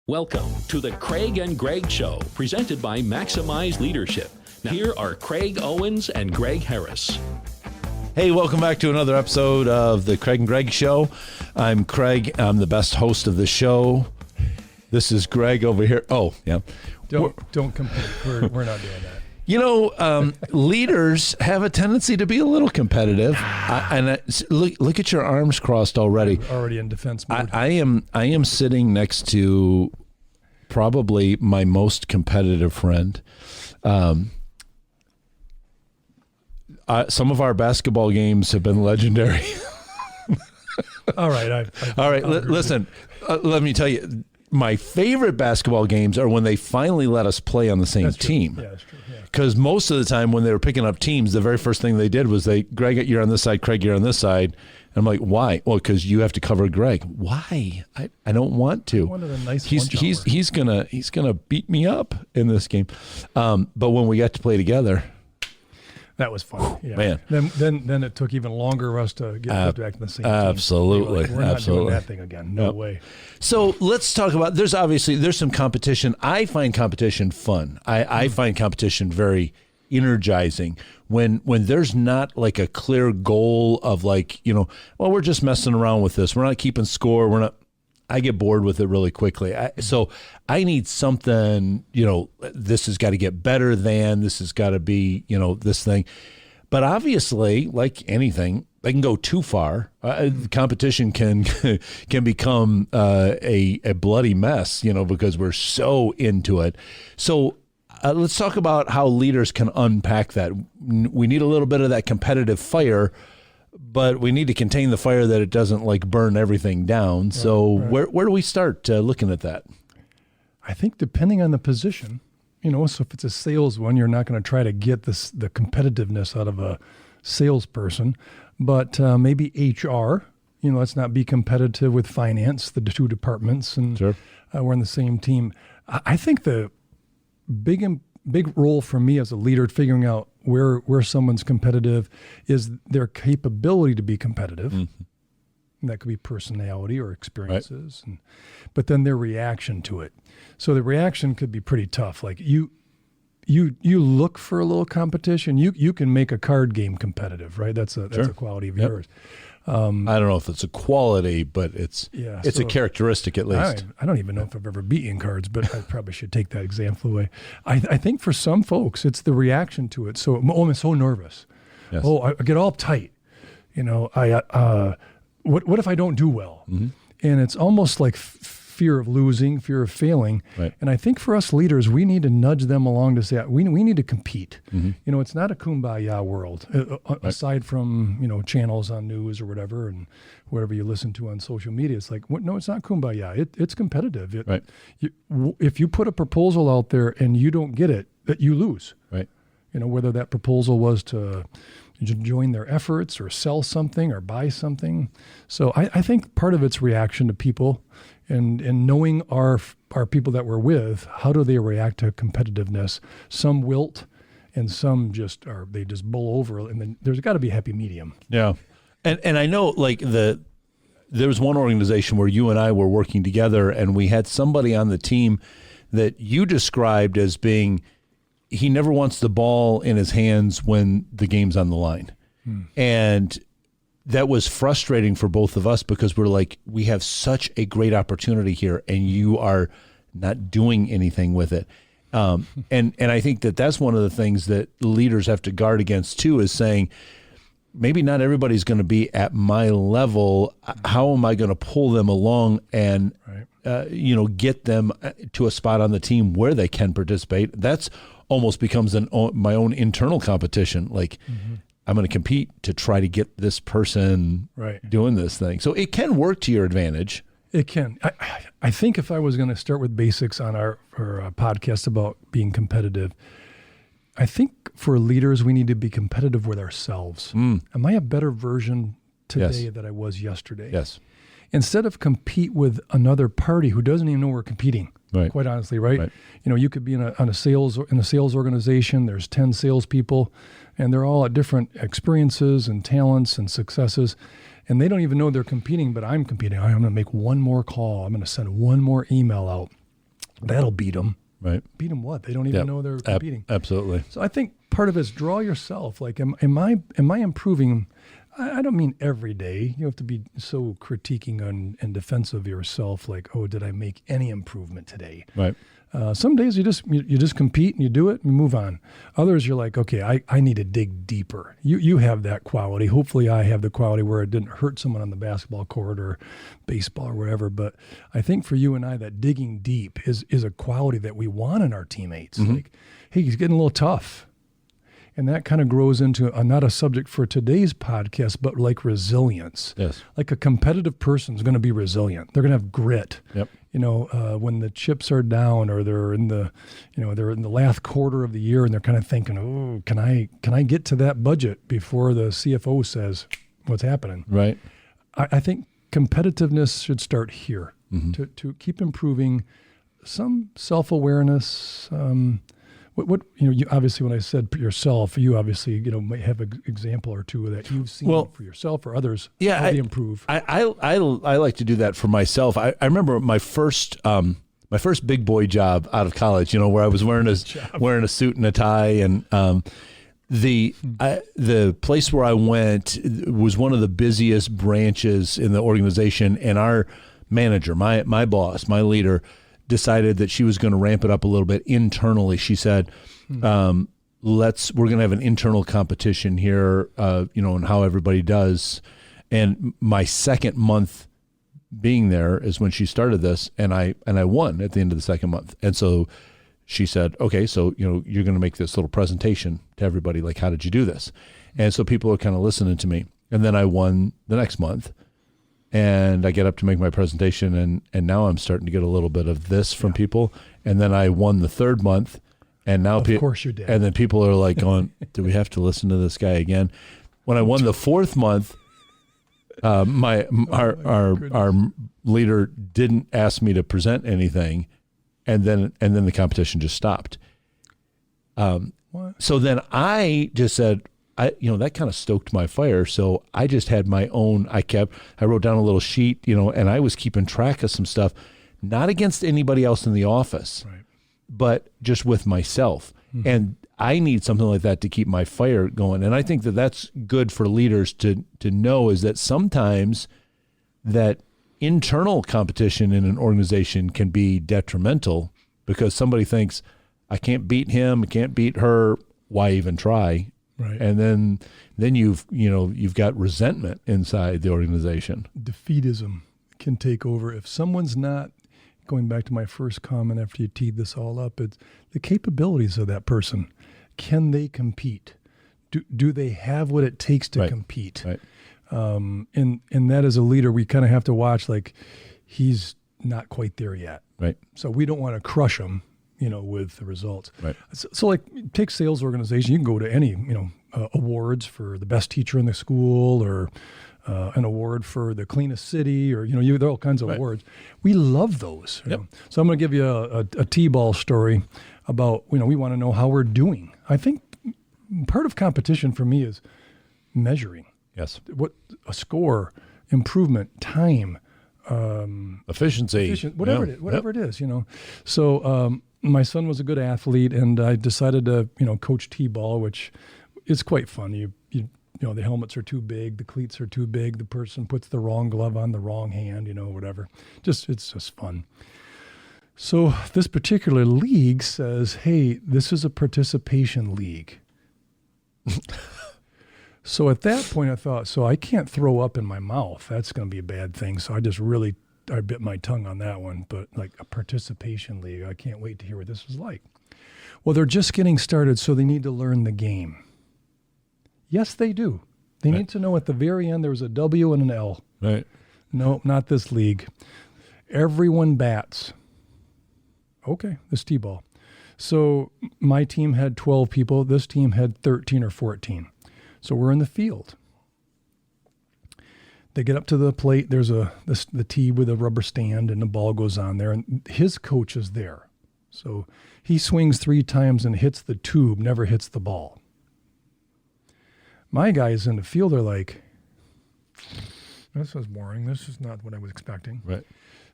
Welcome to the Craig and Greg Show, presented by Maximize Leadership. Now, here are Craig Owens and Greg Harris. Hey, welcome back to another episode of the Craig and Greg Show. I'm Craig. I'm the best host of the show. This is Greg over here. Oh, yeah. Don't compete. We're not doing that. You know, leaders have a tendency to be a little competitive. Look at your arms crossed already. I'm already in defense mode. I am sitting next to probably my most competitive friend. Some of our basketball games have been legendary. All right. All right. Listen, let me tell you, my favorite basketball games are when they finally let us play on the same team. Yeah, that's true. Because most of the time when they were picking up teams, the very first thing they did was Greg, you're on this side, Craig, you're on this side. And I'm like, why? Well, because you have to cover Greg. Why? I don't want to. One of the nice he's gonna beat me up in this game. But when we got to play together, that was fun. Yeah. Man. Then it took even longer for us to get back to the same team. Absolutely. We're not doing that thing again. No way. So let's talk about, there's some competition. I find competition fun. I find competition very energizing when there's not like a clear goal of like, well, we're just messing around with this. We're not keeping score. I get bored with it really quickly. So I need something, this has got to get better than, this has got to be, this thing. But obviously, like anything, they can go too far. Competition can become a bloody mess, because we're so into it. So let's talk about how leaders can unpack that. We need a little bit of that competitive fire, but we need to contain the fire that it doesn't like burn everything down. So where do we start looking at that? I think depending on the position, so if it's a sales one, you're not going to try to get the competitiveness out of a salesperson, but maybe HR, let's not be competitive with finance, the two departments, and sure. We're on the same team. I think the big role for me as a leader, figuring out where someone's competitive, is their capability to be competitive. Mm-hmm. And that could be personality or experiences, right. But then their reaction to it. So the reaction could be pretty tough. Like you look for a little competition. You can make a card game competitive, right? That's a quality of yours. I don't know if it's a quality, but it's a characteristic at least. I don't even know if I've ever beaten cards, but I probably should take that example away. I think for some folks, it's the reaction to it. So, I'm so nervous. Yes. Oh, I get all uptight. What if I don't do well? Mm-hmm. And it's almost like fear of losing, fear of failing. Right. And I think for us leaders, we need to nudge them along to say, we need to compete. Mm-hmm. It's not a kumbaya world, aside from, channels on news or whatever, and whatever you listen to on social media. It's like, no, it's not kumbaya. It's competitive. Right. If you put a proposal out there and you don't get it, that you lose. Right. Whether that proposal was to join their efforts or sell something or buy something. So I think part of it's reaction to people and knowing our people that we're with, how do they react to competitiveness? Some wilt and some just bull over, and then there's got to be a happy medium. Yeah. And I know like there was one organization where you and I were working together, and we had somebody on the team that you described as being, he never wants the ball in his hands when the game's on the line. And that was frustrating for both of us because we're like, we have such a great opportunity here and you are not doing anything with it. And I think that's one of the things that leaders have to guard against too, is saying, maybe not everybody's going to be at my level. How am I going to pull them along and, get them to a spot on the team where they can participate? That's almost becomes my own internal competition. Like, I'm going to compete to try to get this person doing this thing. So it can work to your advantage. It can. I think if I was going to start with basics on our podcast about being competitive, I think for leaders, we need to be competitive with ourselves. Am I a better version today than I was yesterday? Yes. Instead of compete with another party who doesn't even know we're competing. Right. Quite honestly, right? You could be in a sales organization. There's 10 salespeople, and they're all at different experiences and talents and successes, and they don't even know they're competing. But I'm competing. I'm going to make one more call. I'm going to send one more email out. That'll beat them. Right. Beat them what? They don't even know they're competing. Absolutely. So I think part of it is draw yourself. Like, am I improving? I don't mean every day. You have to be so critiquing and defensive of yourself. Like, oh, did I make any improvement today? Right. Some days you just compete and you do it and you move on. Others you're like, okay, I need to dig deeper. You have that quality. Hopefully I have the quality where it didn't hurt someone on the basketball court or baseball or whatever. But I think for you and I, that digging deep is a quality that we want in our teammates. Mm-hmm. Like, hey, he's getting a little tough. And that kind of grows into not a subject for today's podcast, but like resilience. Yes. Like a competitive person is going to be resilient. They're going to have grit. Yep. When the chips are down or they're in the last quarter of the year and they're kind of thinking, oh, can I get to that budget before the CFO says what's happening? Right. I think competitiveness should start here to keep improving some self-awareness. You obviously, when I said yourself, you obviously, might have an example or two that you've seen for yourself or others. Yeah, how they improve. I like to do that for myself. I remember my first big boy job out of college, where I was wearing a suit and a tie, and the place where I went was one of the busiest branches in the organization, and our manager, my boss, my leader, decided that she was going to ramp it up a little bit internally. She said, we're going to have an internal competition here, and how everybody does. And my second month being there is when she started this, and I won at the end of the second month. And so she said, okay, so, you're going to make this little presentation to everybody. Like, how did you do this? And so people are kind of listening to me. And then I won the next month. And I get up to make my presentation, and now I'm starting to get a little bit of this from people. And then I won the third month, and now of course you did. And then people are like going, "Do we have to listen to this guy again?" When I won the fourth month, our leader didn't ask me to present anything, and then the competition just stopped. So then I just said, that kind of stoked my fire. So I just had my own, I wrote down a little sheet, and I was keeping track of some stuff, not against anybody else in the office, right, but just with myself. Mm-hmm. And I need something like that to keep my fire going. And I think that that's good for leaders to know, is that sometimes that internal competition in an organization can be detrimental because somebody thinks, I can't beat him, I can't beat her, why even try? Right. And then you've got resentment inside the organization. Defeatism can take over. If someone's not, going back to my first comment after you teed this all up, it's the capabilities of that person. Can they compete? Do they have what it takes to compete? Right. And that as a leader, we kind of have to watch, like, he's not quite there yet. Right. So we don't want to crush him, with the results. Right. So like, take sales organization. You can go to any, awards for the best teacher in the school, or an award for the cleanest city, or, there are all kinds of awards. We love those. Yep. So I'm going to give you a T-ball story about, we want to know how we're doing. I think part of competition for me is measuring. Yes. What a score, improvement, time, efficiency, whatever it is, So my son was a good athlete, and I decided to, coach T-ball, which is quite fun. You the helmets are too big, the cleats are too big, the person puts the wrong glove on the wrong hand, whatever. It's just fun. So this particular league says, hey, this is a participation league. So at that point I thought, so I can't throw up in my mouth. That's going to be a bad thing. So I bit my tongue on that one. But like a participation league, I can't wait to hear what this was like. Well, they're just getting started, so they need to learn the game. Yes, they do. They need to know at the very end there was a W and an L. Right. No, not this league. Everyone bats. Okay, this T-ball. So my team had 12 people. This team had 13 or 14. So we're in the field. They get up to the plate. There's the tee with a rubber stand, and the ball goes on there. And his coach is there. So he swings 3 times and hits the tube, never hits the ball. My guys in the field are like, this is boring. This is not what I was expecting. Right.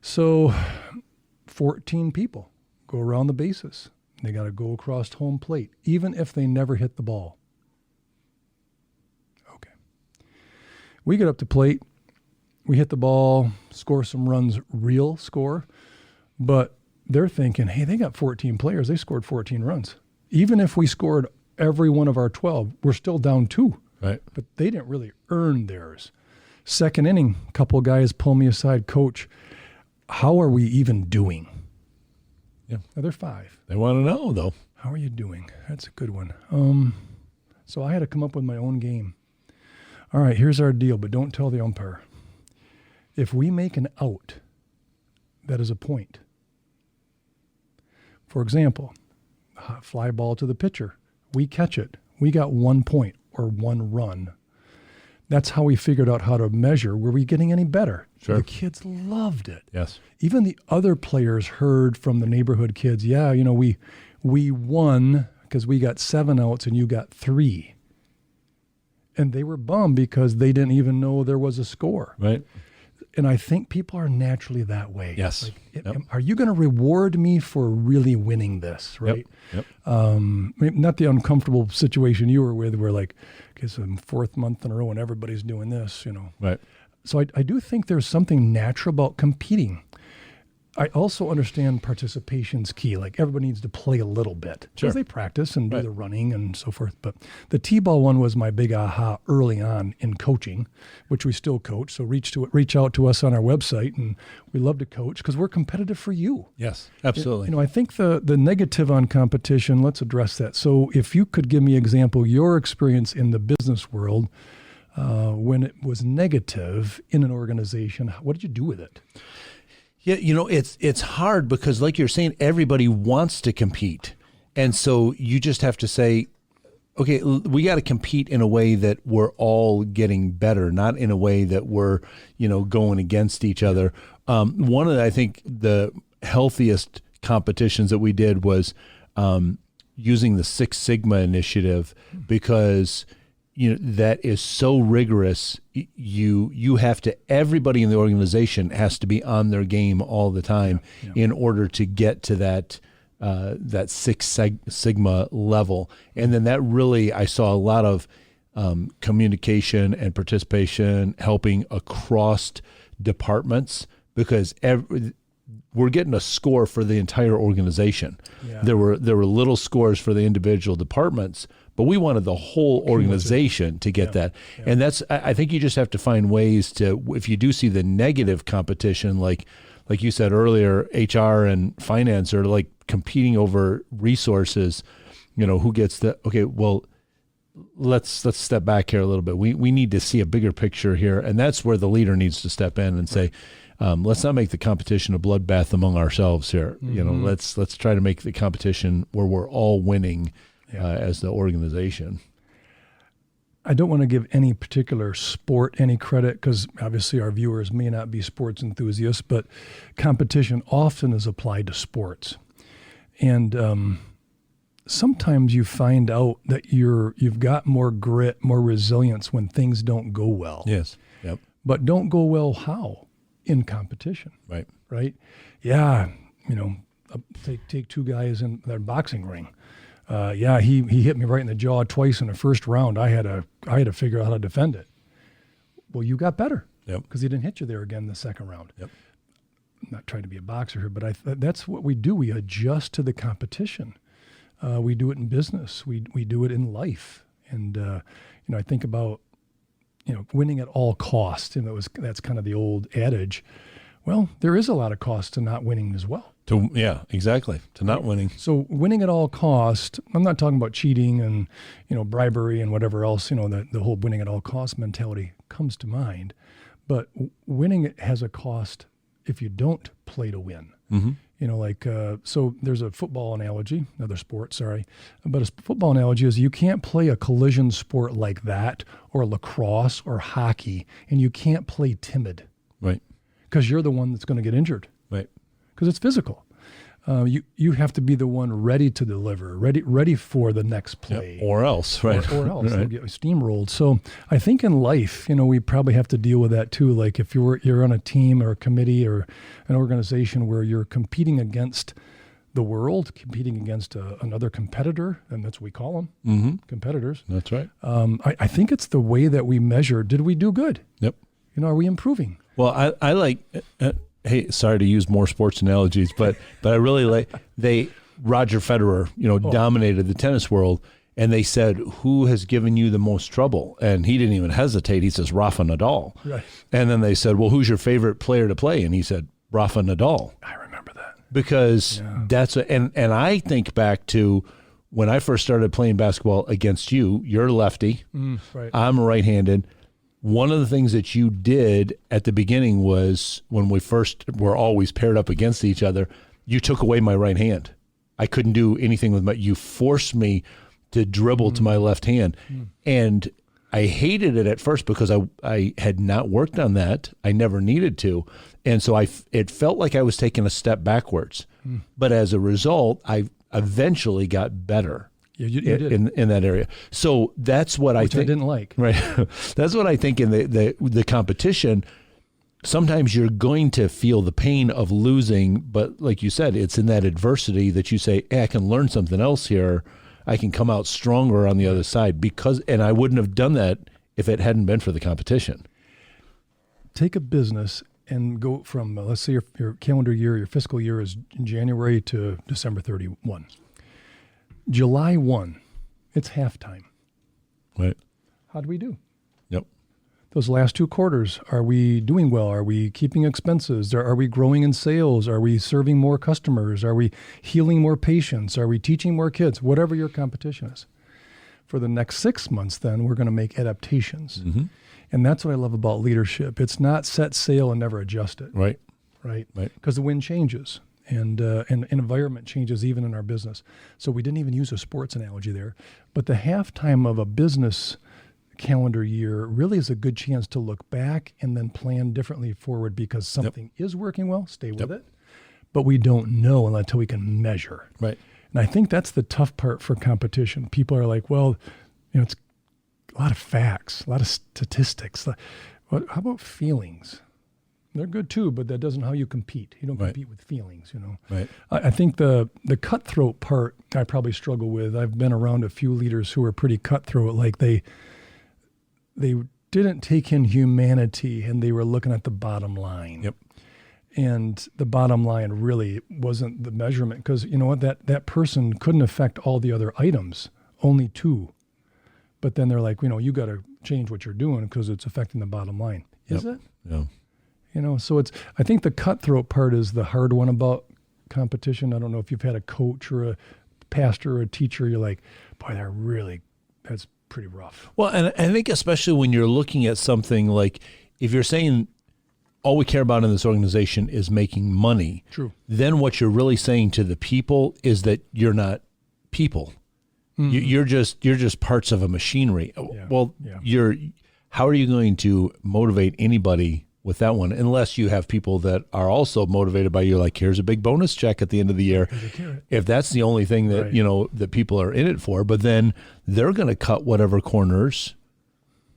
So 14 people go around the bases. They got to go across home plate, even if they never hit the ball. Okay. We get up to plate. We hit the ball, score some runs, real score. But they're thinking, hey, they got 14 players. They scored 14 runs. Even if we scored every one of our 12, we're still down 2. Right. But they didn't really earn theirs. Second inning, a couple of guys pull me aside, Coach, how are we even doing? Yeah. Now, they're 5. They want to know, though. How are you doing? That's a good one. So I had to come up with my own game. All right, here's our deal, but don't tell the umpire. If we make an out, that is a point. For example, fly ball to the pitcher. We catch it. We got 1 point or 1 run. That's how we figured out how to measure. Were we getting any better? Sure. The kids loved it. Yes. Even the other players heard from the neighborhood kids, yeah, we won because we got 7 outs and you got 3. And they were bummed because they didn't even know there was a score. Right. And I think people are naturally that way. Yes. Like, are you going to reward me for really winning this, right? Yep. Not the uncomfortable situation you were with where like, okay, so 4th month in a row and everybody's doing this, Right. So I do think there's something natural about competing. I also understand participation's key. Like everybody needs to play a little bit because they practice and do the running and so forth. But the T-ball one was my big aha early on in coaching, which we still coach. So reach out to us on our website, and we love to coach because we're competitive for you. Yes, absolutely. I think the negative on competition, let's address that. So if you could give me an example, your experience in the business world when it was negative in an organization, what did you do with it? Yeah, it's hard because like you're saying, everybody wants to compete. And so you just have to say, okay, we got to compete in a way that we're all getting better, not in a way that we're, going against each other. One of I think the healthiest competitions that we did was using the Six Sigma initiative because that is so rigorous. You have to, everybody in the organization has to be on their game all the time in order to get to that Six Sigma level. And then that really, I saw a lot of communication and participation helping across departments because we're getting a score for the entire organization. Yeah. There were little scores for the individual departments, but we wanted the whole organization to get that. Yeah. And I think you just have to find ways to, if you do see the negative competition, like you said earlier, HR and finance are like competing over resources, who gets okay, well, let's step back here a little bit. We need to see a bigger picture here. And that's where the leader needs to step in and say, let's not make the competition a bloodbath among ourselves here. Mm-hmm. Let's try to make the competition where we're all winning as the organization. I don't want to give any particular sport any credit because obviously our viewers may not be sports enthusiasts, but competition often is applied to sports. And sometimes you find out that you've got more grit, more resilience when things don't go well. Yes. Yep. But don't go well how? In competition. Right? Yeah, take 2 guys in their boxing ring. He hit me right in the jaw twice in the first round. I had to figure out how to defend it. Well, you got better because he didn't hit you there again the second round. Yep. I'm not trying to be a boxer here, but that's what we do. We adjust to the competition. We do it in business. We do it in life. And I think about winning at all costs. That's kind of the old adage. Well, there is a lot of cost to not winning as well. Exactly. To not winning. So winning at all cost, I'm not talking about cheating and, bribery and whatever else, the whole winning at all cost mentality comes to mind. But winning has a cost if you don't play to win. Mm-hmm. So there's a football analogy, another sport, sorry. But a football analogy is you can't play a collision sport like that or lacrosse or hockey, and you can't play timid. Right. Because you're the one that's going to get injured. Right. Because it's physical. You have to be the one ready to deliver, ready for the next play. Yep. Or else, right? Or else they'll get steamrolled. So I think in life, we probably have to deal with that too. Like if you're on a team or a committee or an organization where you're competing against the world, competing against another competitor, and that's what we call them, competitors. That's right. I think it's the way that we measure, did we do good? Yep. Are we improving? Well, I like, hey, sorry to use more sports analogies, but I really like, Roger Federer, dominated the tennis world, and they said, who has given you the most trouble? And he didn't even hesitate. He says, Rafa Nadal. Right. And then they said, well, who's your favorite player to play? And he said, Rafa Nadal. I remember that. Because that's and I think back to when I first started playing basketball against you. You're a lefty. Right. I'm right-handed. One of the things that you did at the beginning was when we first were always paired up against each other, you took away my right hand. I couldn't do anything with you forced me to dribble to my left hand. And I hated it at first because I had not worked on that. I never needed to. And so it felt like I was taking a step backwards. But as a result, I eventually got better. Yeah, you did. In that area. So that's what I think. I didn't like. Right. That's what I think in the competition. Sometimes you're going to feel the pain of losing, but like you said, it's in that adversity that you say, hey, I can learn something else here. I can come out stronger on the other side and I wouldn't have done that if it hadn't been for the competition. Take a business and go from, let's say your calendar year, your fiscal year is January to December 31. July 1, it's halftime. Right. How do we do? Yep. Those last 2 quarters, are we doing well? Are we keeping expenses? Are we growing in sales? Are we serving more customers? Are we healing more patients? Are we teaching more kids? Whatever your competition is. For the next 6 months, then, we're going to make adaptations. And that's what I love about leadership. It's not set sail and never adjust it. Right. Right? Because the wind changes. And environment changes even in our business. So we didn't even use a sports analogy there. But the halftime of a business calendar year really is a good chance to look back and then plan differently forward because something is working well, stay with it. But we don't know until we can measure. Right. And I think that's the tough part for competition. People are like, well, it's a lot of facts, a lot of statistics. How about feelings? They're good too, but that doesn't how you compete. You don't compete with feelings, Right. I think the cutthroat part I probably struggle with. I've been around a few leaders who are pretty cutthroat. Like they didn't take in humanity and they were looking at the bottom line. Yep. And the bottom line really wasn't the measurement because you know what, that person couldn't affect all the other items, only 2. But then they're like, you got to change what you're doing because it's affecting the bottom line. Is it? Yeah. So I think the cutthroat part is the hard one about competition. I don't know if you've had a coach or a pastor or a teacher, you're like, boy, that's pretty rough. Well, and I think especially when you're looking at something like if you're saying all we care about in this organization is making money. True. Then what you're really saying to the people is that you're not people. You're just parts of a machinery. Yeah. Well, how are you going to motivate anybody with that one, unless you have people that are also motivated by you, like here's a big bonus check at the end of the year. If that's the only thing that that people are in it for, but then they're going to cut whatever corners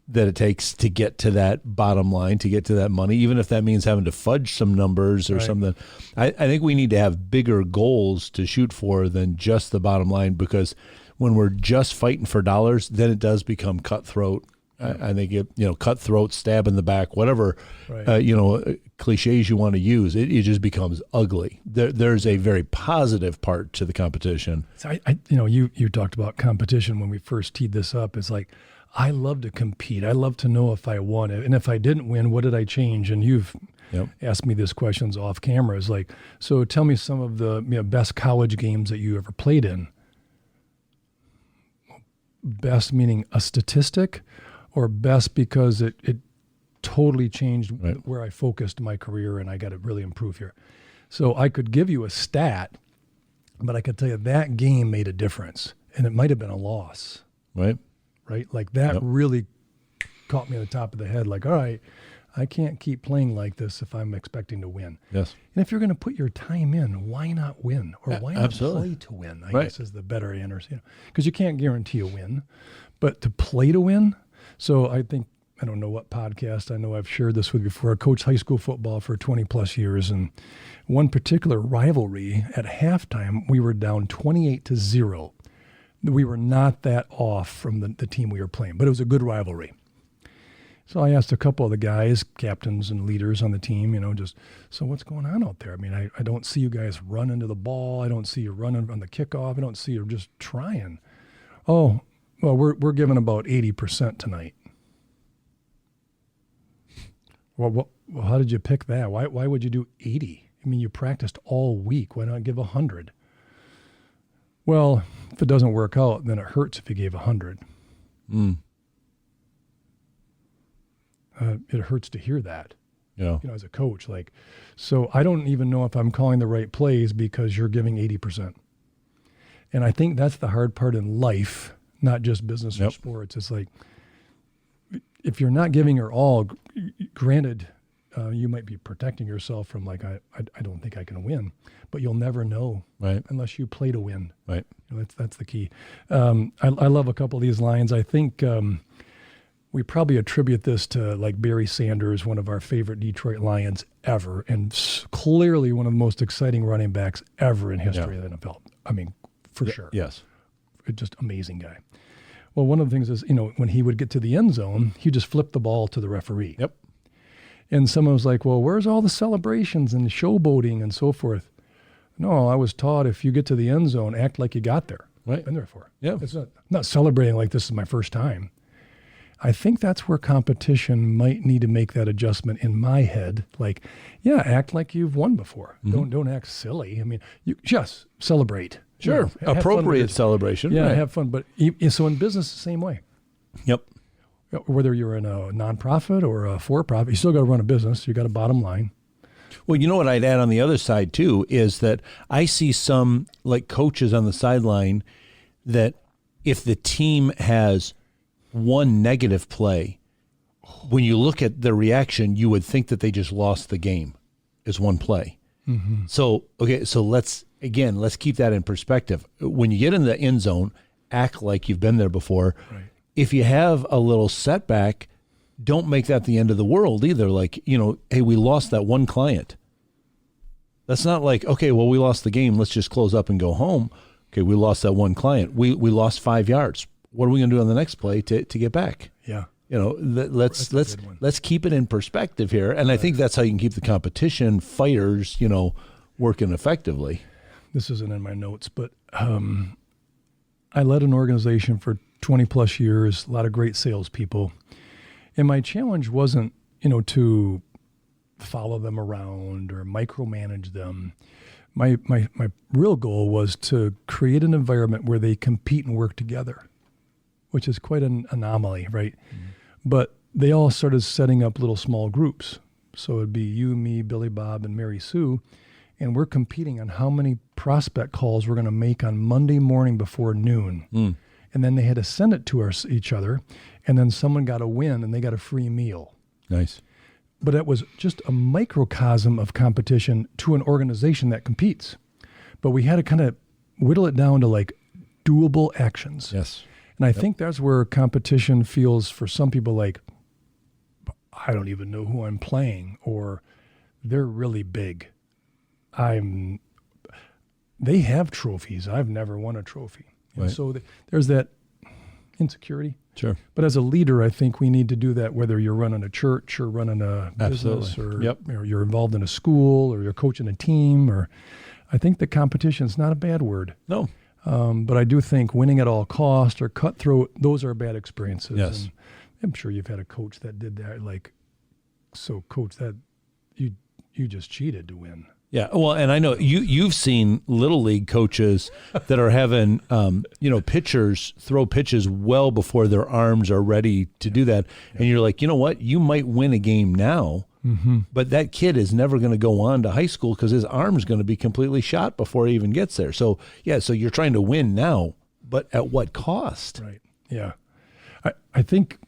that it takes to get to that bottom line, to get to that money, even if that means having to fudge some numbers or something. I think we need to have bigger goals to shoot for than just the bottom line, because when we're just fighting for dollars, then it does become cutthroat. I think cutthroat, stab in the back, whatever, cliches you want to use, it just becomes ugly. There's a very positive part to the competition. So you talked about competition when we first teed this up. It's like, I love to compete. I love to know if I won it. And if I didn't win, what did I change? And you've asked me this questions off camera. It's like, so tell me some of the best college games that you ever played in. Best meaning a statistic, or best because it totally changed where I focused my career and I got to really improve here. So I could give you a stat, but I could tell you that game made a difference, and it might have been a loss. Right. Like that really caught me on the top of the head. Like, all right, I can't keep playing like this if I'm expecting to win. Yes. And if you're going to put your time in, why not win? Or why not play to win? I guess is the better answer. Because you can't guarantee a win, but to play to win. So I think I don't know what podcast. I know I've shared this with you before. I coached high school football for 20 plus years. And one particular rivalry at halftime, we were down 28-0. We were not that off from the team we were playing, but it was a good rivalry. So I asked a couple of the guys, captains and leaders on the team, so what's going on out there? I mean, I don't see you guys run into the ball. I don't see you running on the kickoff. I don't see you just trying. Oh, well, we're giving about 80% tonight. Well, how did you pick that? Why would you do 80? I mean, you practiced all week. Why not give 100? Well, if it doesn't work out, then it hurts if you gave 100. It hurts to hear that. Yeah. As a coach, so I don't even know if I'm calling the right plays because you're giving 80%. And I think that's the hard part in life, not just business or sports. It's like, if you're not giving your all, granted, you might be protecting yourself from I don't think I can win, but you'll never know unless you play to win. Right. That's the key. I love a couple of these lines. I think we probably attribute this to Barry Sanders, one of our favorite Detroit Lions ever, and clearly one of the most exciting running backs ever in history of the NFL. I mean, for sure. Yes. Just amazing guy. Well, one of the things is, when he would get to the end zone, he just flipped the ball to the referee. Yep. And someone was like, well, where's all the celebrations and the showboating and so forth? No, I was taught if you get to the end zone, act like you got there. Right. Been there for. Yeah. It's not celebrating like this is my first time. I think that's where competition might need to make that adjustment in my head. Act like you've won before. Mm-hmm. Don't act silly. I mean, you just celebrate. Sure. Appropriate celebration. Yeah, right. have fun. But so in business, the same way. Yep. Whether you're in a nonprofit or a for-profit, you still got to run a business. You got a bottom line. Well, you know what I'd add on the other side too is that I see some coaches on the sideline that if the team has one negative play, when you look at the reaction, you would think that they just lost the game as one play. Mm-hmm. So let's keep that in perspective. When you get in the end zone, act like you've been there before. Right. If you have a little setback, don't make that the end of the world either. Hey, we lost that one client. That's not okay, well, we lost the game. Let's just close up and go home. Okay, we lost that one client. We lost 5 yards. What are we going to do on the next play to get back? Yeah. Let's keep it in perspective here. And I think that's how you can keep the competition fighters, working effectively. This isn't in my notes, but I led an organization for 20 plus years, a lot of great salespeople. And my challenge wasn't, to follow them around or micromanage them. My real goal was to create an environment where they compete and work together, which is quite an anomaly, right? Mm-hmm. But they all started setting up little small groups. So it'd be you, me, Billy Bob, and Mary Sue. And we're competing on how many prospect calls we're going to make on Monday morning before noon. Mm. And then they had to send it to each other. And then someone got a win and they got a free meal. Nice. But it was just a microcosm of competition to an organization that competes. But we had to kind of whittle it down to doable actions. Yes. And I think that's where competition feels for some people I don't even know who I'm playing, or they're really big. They have trophies. I've never won a trophy. And so there's that insecurity. Sure. But as a leader, I think we need to do that, whether you're running a church or running a business or you're involved in a school or you're coaching a team. Or I think the competition is not a bad word. No. But I do think winning at all cost or cutthroat, those are bad experiences. Yes. And I'm sure you've had a coach that did that. So coach, that you just cheated to win. Yeah, well, and I know you've seen Little League coaches that are having, pitchers throw pitches well before their arms are ready to do that. Yeah. And you're like, you know what? You might win a game now, but that kid is never going to go on to high school because his arm's going to be completely shot before he even gets there. So, so you're trying to win now, but at what cost? Right, yeah. I think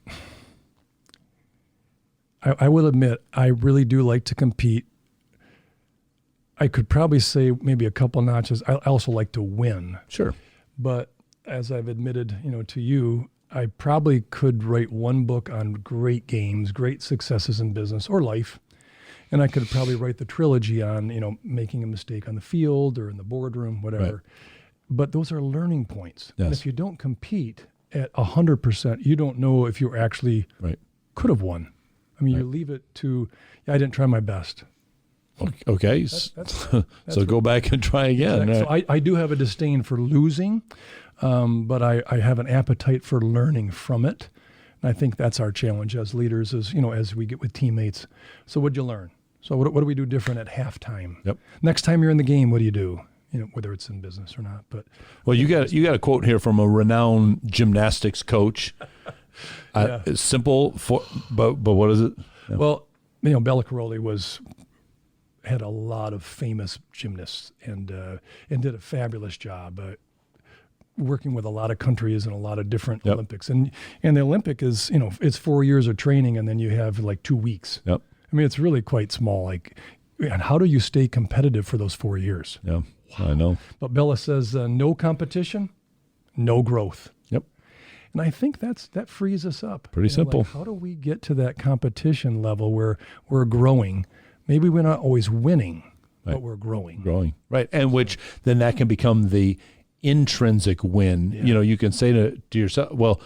I will admit I really do like to compete. I could probably say maybe a couple notches. I also like to win. Sure. But as I've admitted, to you, I probably could write one book on great games, great successes in business or life. And I could probably write the trilogy on, making a mistake on the field or in the boardroom, whatever. Right. But those are learning points. Yes. And if you don't compete at 100%, you don't know if you actually could have won. I mean, you leave it to, I didn't try my best. Okay. So go back and try again. Exactly. Right. So I do have a disdain for losing, but I have an appetite for learning from it. And I think that's our challenge as leaders is, as we get with teammates. So what'd you learn? So what do we do different at halftime? Yep. Next time you're in the game, what do you do? Whether it's in business or not. But well, you got a quote here from a renowned gymnastics coach. It's simple, but what is it? Yeah. Well, Bella Caroli had a lot of famous gymnasts and did a fabulous job working with a lot of countries and a lot of different Olympics. And the Olympic is, it's 4 years of training and then you have like 2 weeks. Yep. I mean, it's really quite small. And how do you stay competitive for those 4 years? Yeah, wow. I know. But Bella says, no competition, no growth. Yep. And I think that frees us up. Pretty simple. How do we get to that competition level where we're growing? Maybe we're not always winning, but we're growing. Right. And which then that can become the intrinsic win. Yeah. You can say to yourself, well,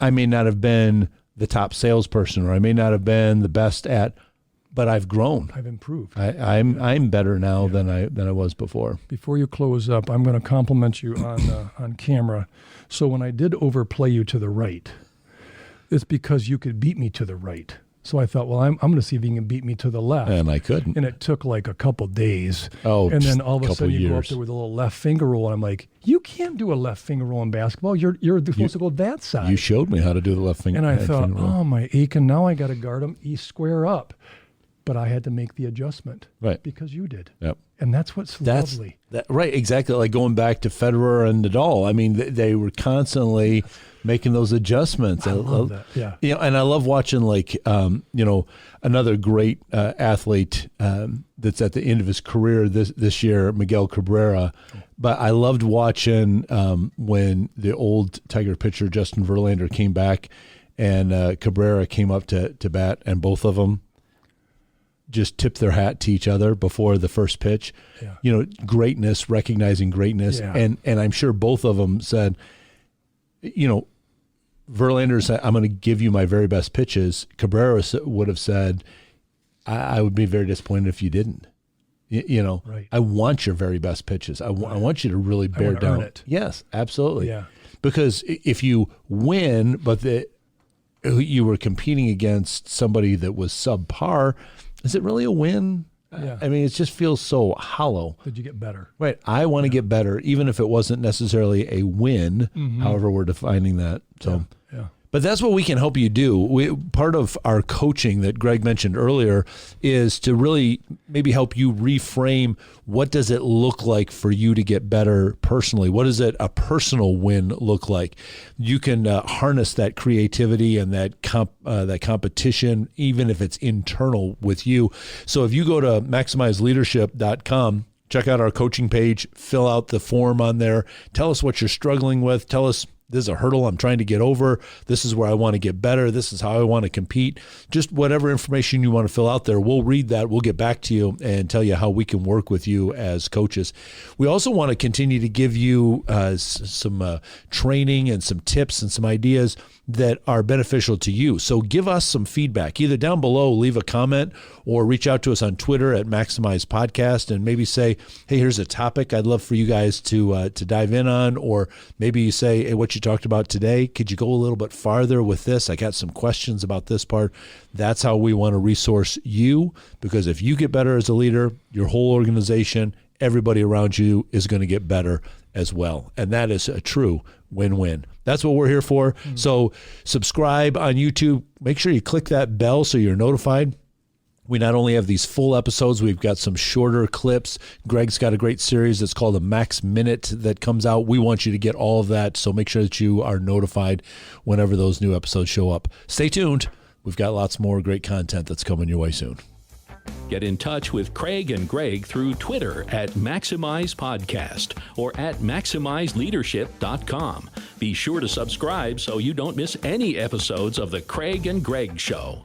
I may not have been the top salesperson or I may not have been the best but I've grown. I've improved. I'm better now than I was before. Before you close up, I'm going to compliment you on camera. So when I did overplay you to the right, it's because you could beat me to the right. So I thought, well, I'm going to see if you can beat me to the left. And I couldn't. And it took like a couple days. Oh, and then all of a sudden you years. go up there with a little left finger roll. And I'm like, you can't do a left finger roll in basketball. You're supposed to go that side. You showed me how to do the left finger. And I thought, oh, my Aiken, now I got to guard him east square up. But I had to make the adjustment. Right. Because you did. Yep. And that's what's lovely. Right, exactly. Like going back to Federer and Nadal. I mean, they were constantly making those adjustments. I love that. Yeah. And I love watching another great athlete that's at the end of his career this year, Miguel Cabrera. But I loved watching when the old Tiger pitcher Justin Verlander came back, and Cabrera came up to bat, and both of them just tip their hat to each other before the first pitch. Yeah. Greatness, recognizing greatness. Yeah. And I'm sure both of them said, Verlander said, I'm going to give you my very best pitches. Cabrera would have said, I would be very disappointed if you didn't. Right. I want your very best pitches. I want you to really bear down. Earn it. Yes, absolutely. Yeah. Because if you win, but you were competing against somebody that was subpar, is it really a win? Yeah. I mean, it just feels so hollow. Did you get better? Right. I want to get better, even if it wasn't necessarily a win, however we're defining that. So, yeah. But that's what we can help you do. Part of our coaching that Greg mentioned earlier is to really maybe help you reframe what does it look like for you to get better personally? What does a personal win look like? You can harness that creativity and that competition, even if it's internal with you. So if you go to maximizeleadership.com, check out our coaching page, fill out the form on there, tell us what you're struggling with, tell us, this is a hurdle I'm trying to get over. This is where I want to get better. This is how I want to compete. Just whatever information you want to fill out there, we'll read that. We'll get back to you and tell you how we can work with you as coaches. We also want to continue to give you some training and some tips and some ideas that are beneficial to you. So give us some feedback. Either down below, leave a comment, or reach out to us on Twitter at Maximize Podcast and maybe say, hey, here's a topic I'd love for you guys to dive in on. Or maybe you say, hey, what you talked about today, could you go a little bit farther with this? I got some questions about this part. That's how we want to resource you, because if you get better as a leader, your whole organization, everybody around you is going to get better as well. And that is a true win-win. That's what we're here for. So subscribe on YouTube. Make sure you click that bell so you're notified. We not only have these full episodes, we've got some shorter clips. Greg's got a great series that's called a Max Minute that comes out. We want you to get all of that, so make sure that you are notified whenever those new episodes show up. Stay tuned. We've got lots more great content that's coming your way soon. Get in touch with Craig and Greg through Twitter at Maximize Podcast or at MaximizeLeadership.com. Be sure to subscribe so you don't miss any episodes of The Craig and Greg Show.